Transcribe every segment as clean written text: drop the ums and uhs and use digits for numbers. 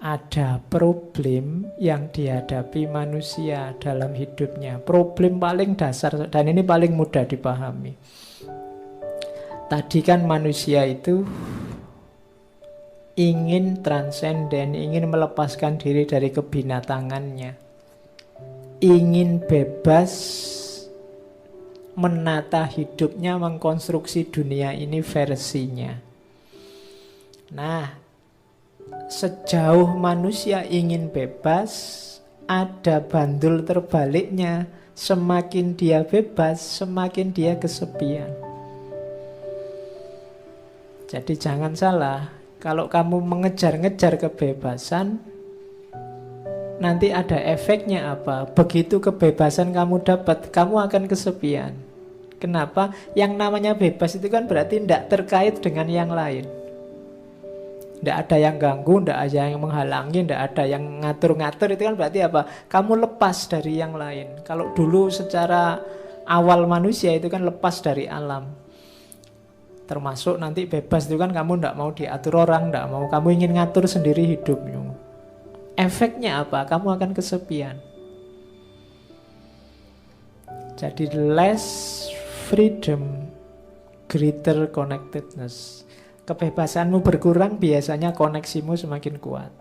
Ada problem yang dihadapi manusia dalam hidupnya. Problem paling dasar, dan ini paling mudah dipahami. Tadi kan manusia itu ingin transenden, ingin melepaskan diri dari kebinatangannya, ingin bebas menata hidupnya, mengkonstruksi dunia ini versinya. Nah, sejauh manusia ingin bebas, ada bandul terbaliknya. Semakin dia bebas, semakin dia kesepian. Jadi jangan salah, kalau kamu mengejar-ngejar kebebasan, nanti ada efeknya apa? Begitu kebebasan kamu dapat, kamu akan kesepian. Kenapa? Yang namanya bebas itu kan berarti tidak terkait dengan yang lain. Tidak ada yang ganggu, tidak ada yang menghalangi, tidak ada yang ngatur-ngatur. Itu kan berarti apa? Kamu lepas dari yang lain. Kalau dulu secara awal manusia itu kan lepas dari alam. Termasuk nanti bebas itu kan kamu tidak mau diatur orang, tidak mau, kamu ingin ngatur sendiri hidupmu. Efeknya apa? Kamu akan kesepian. Jadi less freedom, greater connectedness. Kebebasanmu berkurang, biasanya koneksimu semakin kuat.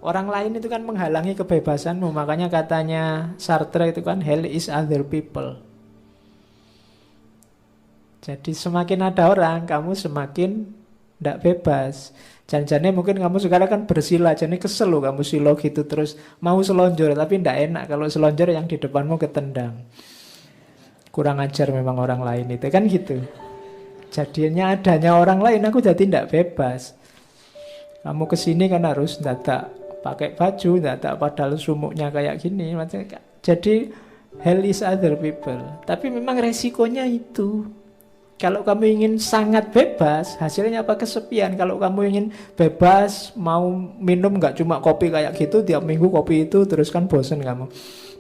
Orang lain itu kan menghalangi kebebasanmu. Makanya katanya Sartre itu kan hell is other people. Jadi semakin ada orang, kamu semakin tidak bebas. Jangan-jangan mungkin kamu sekarang kan bersila, jadi kesel loh kamu silo gitu terus. Mau selonjor, tapi tidak enak kalau selonjor yang di depanmu ketendang. Kurang ajar memang orang lain itu, kan gitu. Jadinya adanya orang lain, aku jadi tidak bebas. Kamu kesini kan harus dadak pakai baju, dadak padahal sumuknya kayak gini. Jadi hell is other people. Tapi memang resikonya itu. Kalau kamu ingin sangat bebas, hasilnya apa? Kesepian. Kalau kamu ingin bebas, mau minum nggak cuma kopi kayak gitu, tiap minggu kopi itu, terus kan bosen kamu.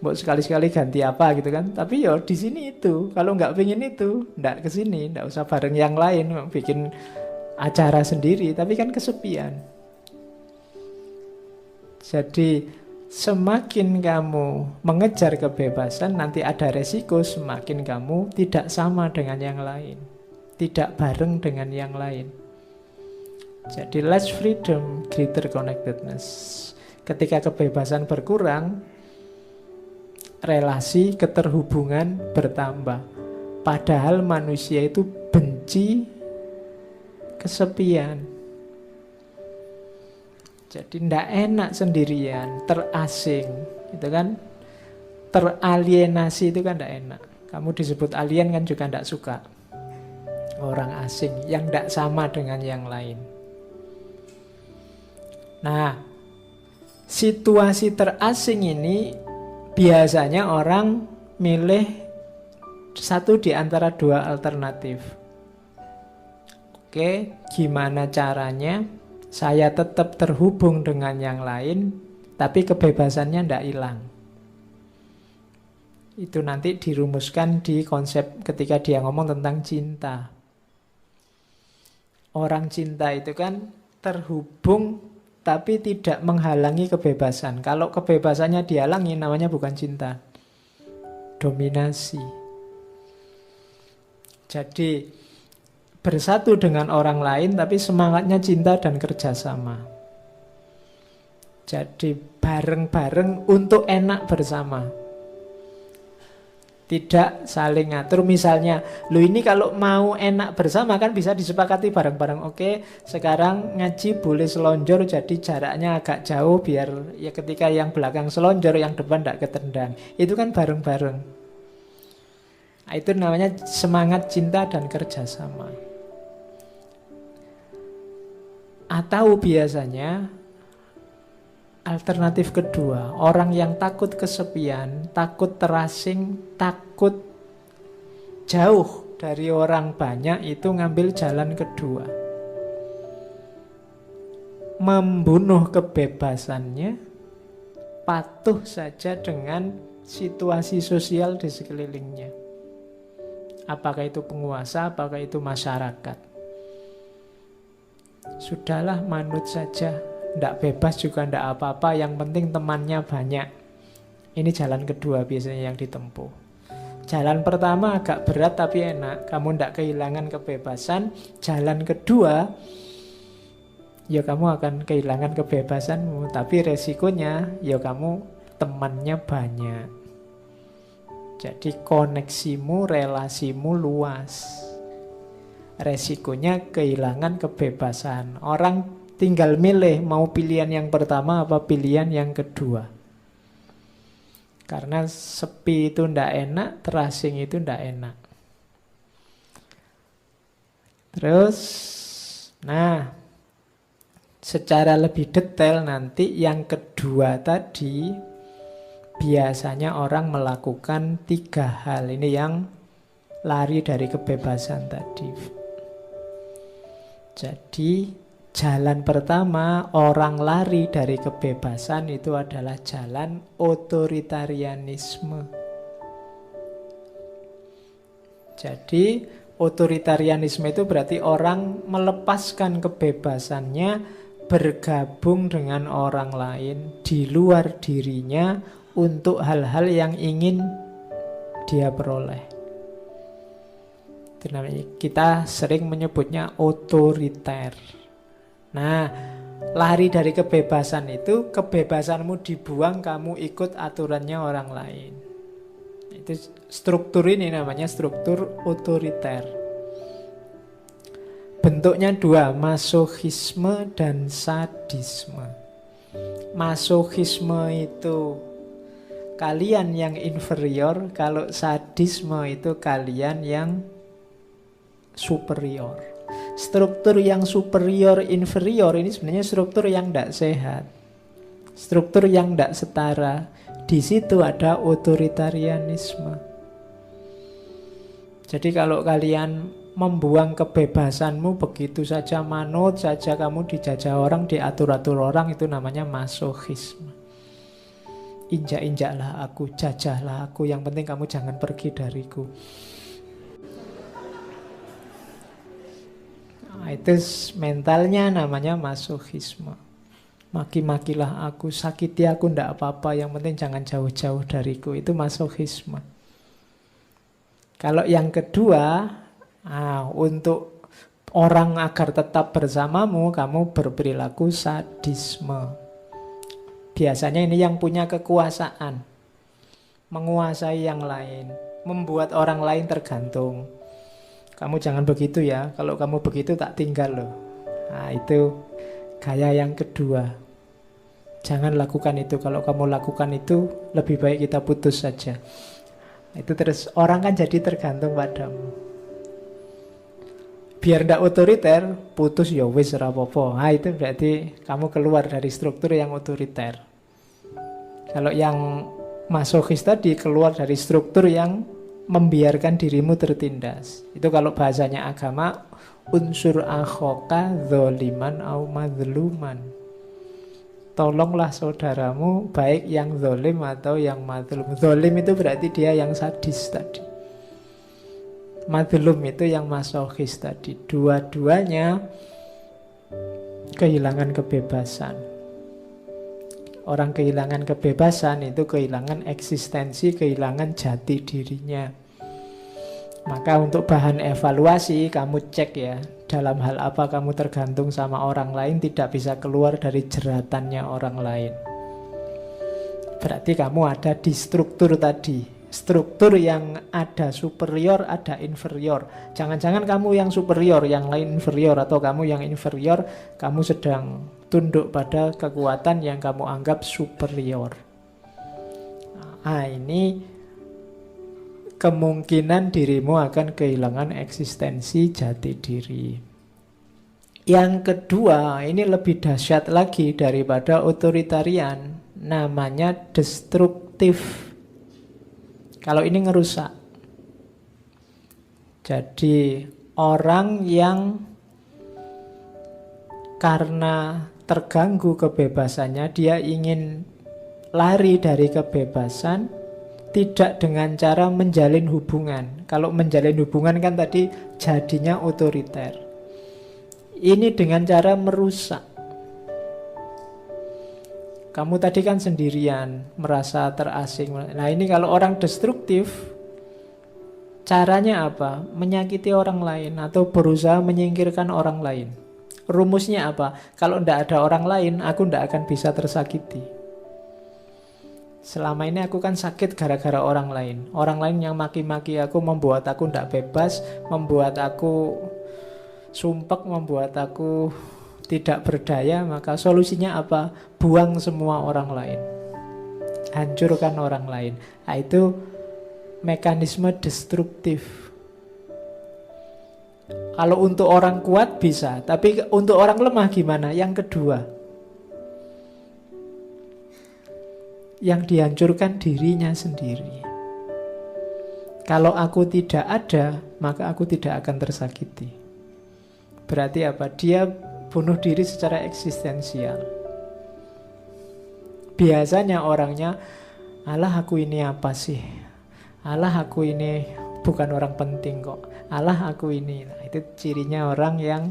Mau sekali-sekali ganti apa gitu kan. Tapi ya di sini itu. Kalau nggak pengen itu, nggak ke sini, nggak usah bareng yang lain, bikin acara sendiri. Tapi kan kesepian. Jadi semakin kamu mengejar kebebasan, nanti ada resiko semakin kamu tidak sama dengan yang lain, tidak bareng dengan yang lain. Jadi less freedom, greater connectedness. Ketika kebebasan berkurang, relasi keterhubungan bertambah. Padahal manusia itu benci kesepian. Jadi tidak enak sendirian, terasing, itu kan, teralienasi itu kan tidak enak. Kamu disebut alien kan juga tidak suka. Orang asing yang tidak sama dengan yang lain. Nah, situasi terasing ini biasanya orang milih satu di antara dua alternatif. Oke, gimana caranya saya tetap terhubung dengan yang lain, tapi kebebasannya tidak hilang. Itu nanti dirumuskan di konsep ketika dia ngomong tentang cinta. Orang cinta itu kan terhubung, tapi tidak menghalangi kebebasan. Kalau kebebasannya dihalangi, namanya bukan cinta. Dominasi. Jadi bersatu dengan orang lain, tapi semangatnya cinta dan kerjasama. Jadi bareng-bareng untuk enak bersama. Tidak saling ngatur. Misalnya, lu ini kalau mau enak bersama kan bisa disepakati bareng-bareng. Oke, sekarang ngaji boleh selonjor, jadi jaraknya agak jauh biar ya ketika yang belakang selonjor, yang depan tidak ketendang. Itu kan bareng-bareng. Nah, itu namanya semangat cinta dan kerjasama. Atau biasanya alternatif kedua, orang yang takut kesepian, takut terasing, takut jauh dari orang banyak, itu ngambil jalan kedua. Membunuh kebebasannya, patuh saja dengan situasi sosial di sekelilingnya. Apakah itu penguasa, apakah itu masyarakat. Sudahlah, manut saja, ndak bebas juga ndak apa-apa, yang penting temannya banyak. Ini jalan kedua biasanya yang ditempuh. Jalan pertama agak berat tapi enak, kamu ndak kehilangan kebebasan. Jalan kedua, ya kamu akan kehilangan kebebasanmu, tapi resikonya ya kamu temannya banyak. Jadi koneksimu, relasimu luas. Resikonya kehilangan kebebasan. Orang tinggal milih mau pilihan yang pertama apa pilihan yang kedua. Karena sepi itu ndak enak, terasing itu ndak enak. Terus, nah, secara lebih detail nanti yang kedua tadi, biasanya orang melakukan 3 hal. Ini yang lari dari kebebasan tadi. Jadi jalan pertama orang lari dari kebebasan itu adalah jalan otoritarianisme. Jadi otoritarianisme itu berarti orang melepaskan kebebasannya, bergabung dengan orang lain di luar dirinya untuk hal-hal yang ingin dia peroleh. Itu namanya, kita sering menyebutnya otoriter. Nah, lari dari kebebasan itu, kebebasanmu dibuang, kamu ikut aturannya orang lain. Itu struktur ini namanya struktur otoriter. Bentuknya 2, masokisme dan sadisme. Masokisme itu kalian yang inferior, kalau sadisme itu kalian yang superior. Struktur yang superior inferior ini sebenarnya struktur yang tidak sehat, struktur yang tidak setara. Di situ ada otoritarianisme. Jadi kalau kalian membuang kebebasanmu begitu saja, manut saja, kamu dijajah orang, diatur-atur orang, itu namanya masokisme. Injak-injaklah aku, jajahlah aku, yang penting kamu jangan pergi dariku. Nah, itu mentalnya namanya masokisme. Maki-makilah aku, sakiti aku ndak apa-apa, yang penting jangan jauh-jauh dariku. Itu masokisme. Kalau yang kedua, untuk orang agar tetap bersamamu, kamu berperilaku sadisme. Biasanya ini yang punya kekuasaan, menguasai yang lain, membuat orang lain tergantung. Kamu jangan begitu ya, kalau kamu begitu tak tinggal loh. Nah, itu gaya yang kedua. Jangan lakukan itu, kalau kamu lakukan itu lebih baik kita putus saja. Itu terus orang kan jadi tergantung padamu. Biar ndak otoriter, putus ya wis ora apa-apa. Nah, itu berarti kamu keluar dari struktur yang otoriter. Kalau yang masokis tadi keluar dari struktur yang membiarkan dirimu tertindas. Itu kalau bahasanya agama, unsur akhoka dzaliman au madzluman. Tolonglah saudaramu baik yang zalim atau yang madzlum. Zalim itu berarti dia yang sadis tadi. Madzlum itu yang masokis tadi. Dua-duanya kehilangan kebebasan. Orang kehilangan kebebasan itu kehilangan eksistensi, kehilangan jati dirinya. Maka untuk bahan evaluasi kamu cek ya, dalam hal apa kamu tergantung sama orang lain, tidak bisa keluar dari jeratannya orang lain. Berarti kamu ada di struktur tadi. Struktur yang ada superior, ada inferior. Jangan-jangan kamu yang superior, yang lain inferior, atau kamu yang inferior, kamu sedang tunduk pada kekuatan yang kamu anggap superior. Nah, ini kemungkinan dirimu akan kehilangan eksistensi jati diri. Yang kedua, ini lebih dahsyat lagi daripada otoritarian, namanya destruktif. Kalau ini ngerusak. Jadi orang yang karena terganggu kebebasannya, dia ingin lari dari kebebasan, tidak dengan cara menjalin hubungan. Kalau menjalin hubungan kan tadi jadinya otoriter. Ini dengan cara merusak. kamu tadi kan sendirian, merasa terasing. Nah ini kalau orang destruktif, caranya apa? Menyakiti orang lain atau berusaha menyingkirkan orang lain. Rumusnya apa? Kalau tidak ada orang lain, aku tidak akan bisa tersakiti. Selama ini aku kan sakit gara-gara orang lain. Orang lain yang maki-maki aku, membuat aku tidak bebas, membuat aku sumpek, membuat aku tidak berdaya. Maka solusinya apa? Buang semua orang lain, hancurkan orang lain. Nah, itu mekanisme destruktif. Kalau untuk orang kuat bisa, tapi untuk orang lemah gimana? Yang kedua, yang dihancurkan dirinya sendiri. Kalau aku tidak ada, maka aku tidak akan tersakiti. Berarti apa? Dia bunuh diri secara eksistensial. Biasanya orangnya, alah aku ini apa sih? Alah aku ini bukan orang penting kok. Alah aku ini. Nah, itu cirinya orang yang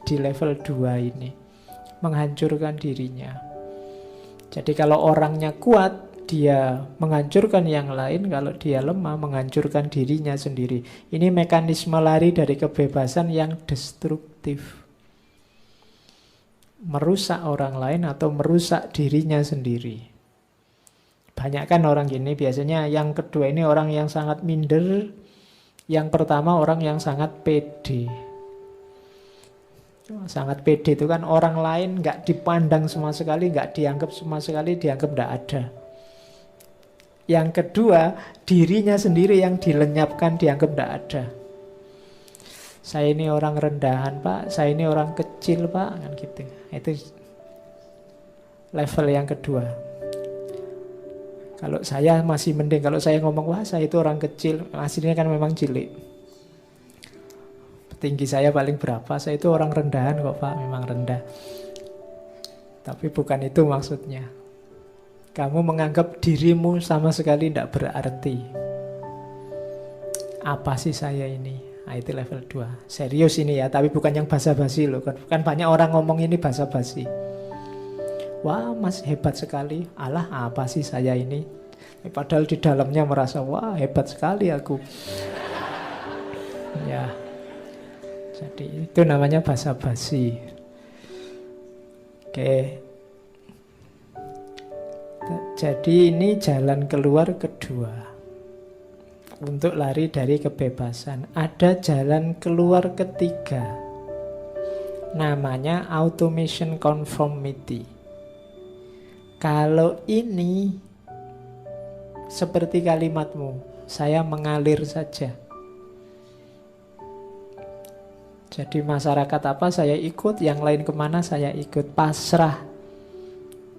di level 2 ini, menghancurkan dirinya. Jadi kalau orangnya kuat, dia menghancurkan yang lain. Kalau dia lemah, menghancurkan dirinya sendiri. Ini mekanisme lari dari kebebasan yang destruktif. Merusak orang lain atau merusak dirinya sendiri. Banyak kan orang gini, biasanya yang kedua ini orang yang sangat minder. Yang pertama orang yang sangat pede. Sangat pede itu kan orang lain nggak dipandang sama sekali, nggak dianggap sama sekali, dianggap nggak ada. Yang kedua, dirinya sendiri yang dilenyapkan, dianggap nggak ada. Saya ini orang rendahan pak, saya ini orang kecil pak, kan gitu. Itu level yang kedua. Kalau saya masih mending, kalau saya ngomong wah saya itu orang kecil, aslinya kan memang cilik. Tinggi saya paling berapa, saya itu orang rendahan kok pak, memang rendah. Tapi bukan itu maksudnya. Kamu menganggap dirimu sama sekali tidak berarti. Apa sih saya ini? Nah, itu level 2. Serius ini ya, tapi bukan yang basa-basi loh. Kan banyak orang ngomong ini basa-basi. Wah, Mas hebat sekali. Alah, apa sih saya ini? Padahal di dalamnya merasa, wah hebat sekali aku. Ya. Jadi itu namanya basa-basi. Oke. Jadi ini jalan keluar kedua. Untuk lari dari kebebasan. Ada jalan keluar ketiga. Namanya automation conformity. Kalau ini seperti kalimatmu, saya mengalir saja. Jadi masyarakat apa saya ikut, yang lain kemana saya ikut, pasrah.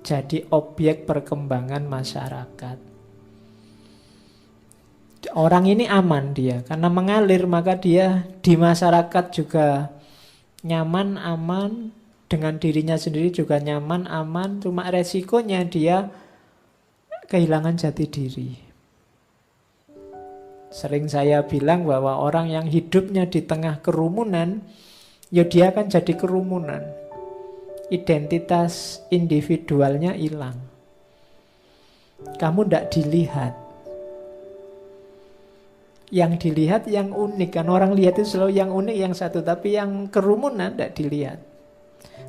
Jadi objek perkembangan masyarakat. Orang ini aman dia, karena mengalir maka dia di masyarakat juga nyaman, aman. Dengan dirinya sendiri juga nyaman, aman. Cuma resikonya dia kehilangan jati diri. Sering saya bilang bahwa orang yang hidupnya di tengah kerumunan, ya dia akan jadi kerumunan. Identitas individualnya hilang. Kamu tidak dilihat. Yang dilihat yang unik. Kan orang lihat itu selalu yang unik, yang satu. Tapi yang kerumunan tidak dilihat.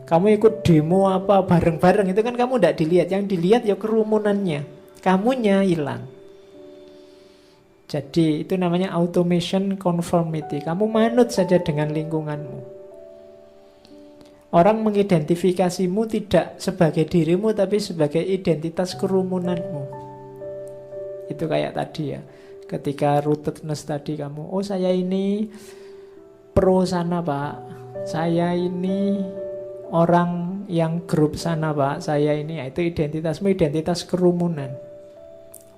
Kamu ikut demo apa bareng-bareng itu kan kamu tidak dilihat. Yang dilihat ya kerumunannya. Kamunya hilang. Jadi itu namanya automation conformity. Kamu manut saja dengan lingkunganmu. Orang mengidentifikasimu tidak sebagai dirimu, tapi sebagai identitas kerumunanmu. Itu kayak tadi ya. Ketika rootedness tadi kamu, oh saya ini pro sana pak. Saya ini orang yang grup sana pak. Saya ini, itu identitasmu, identitas kerumunan.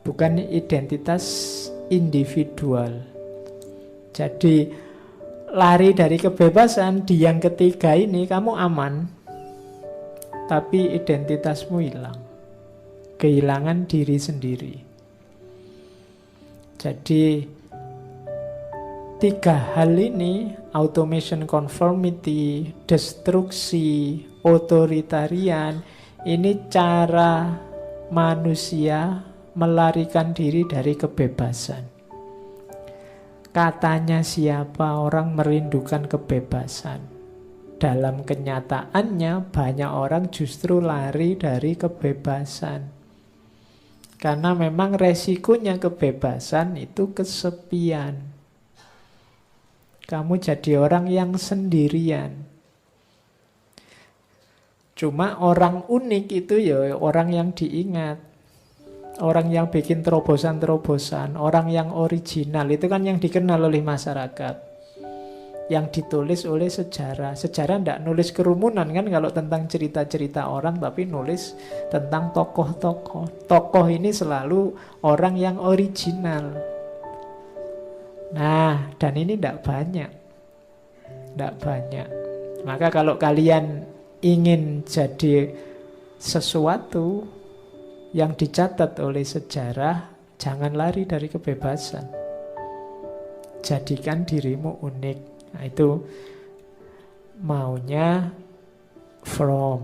Bukan identitas individual. Jadi lari dari kebebasan di yang ketiga ini kamu aman, tapi identitasmu hilang, kehilangan diri sendiri. Jadi tiga hal ini, automation conformity, destruksi, otoritarian, Ini cara manusia melarikan diri dari kebebasan. Katanya siapa orang merindukan kebebasan. Dalam kenyataannya banyak orang justru lari dari kebebasan. Karena memang resikonya kebebasan itu kesepian. Kamu jadi orang yang sendirian. Cuma orang unik itu ya orang yang diingat. Orang yang bikin terobosan-terobosan, orang yang original, itu kan yang dikenal oleh masyarakat. Yang ditulis oleh sejarah. Sejarah tidak nulis kerumunan kan kalau tentang cerita-cerita orang, tapi nulis tentang tokoh-tokoh. Tokoh ini selalu orang yang original. Nah, dan ini tidak banyak. Tidak banyak. Maka kalau kalian ingin jadi sesuatu yang dicatat oleh sejarah, jangan lari dari kebebasan. Jadikan dirimu unik. Nah, itu maunya Fromm.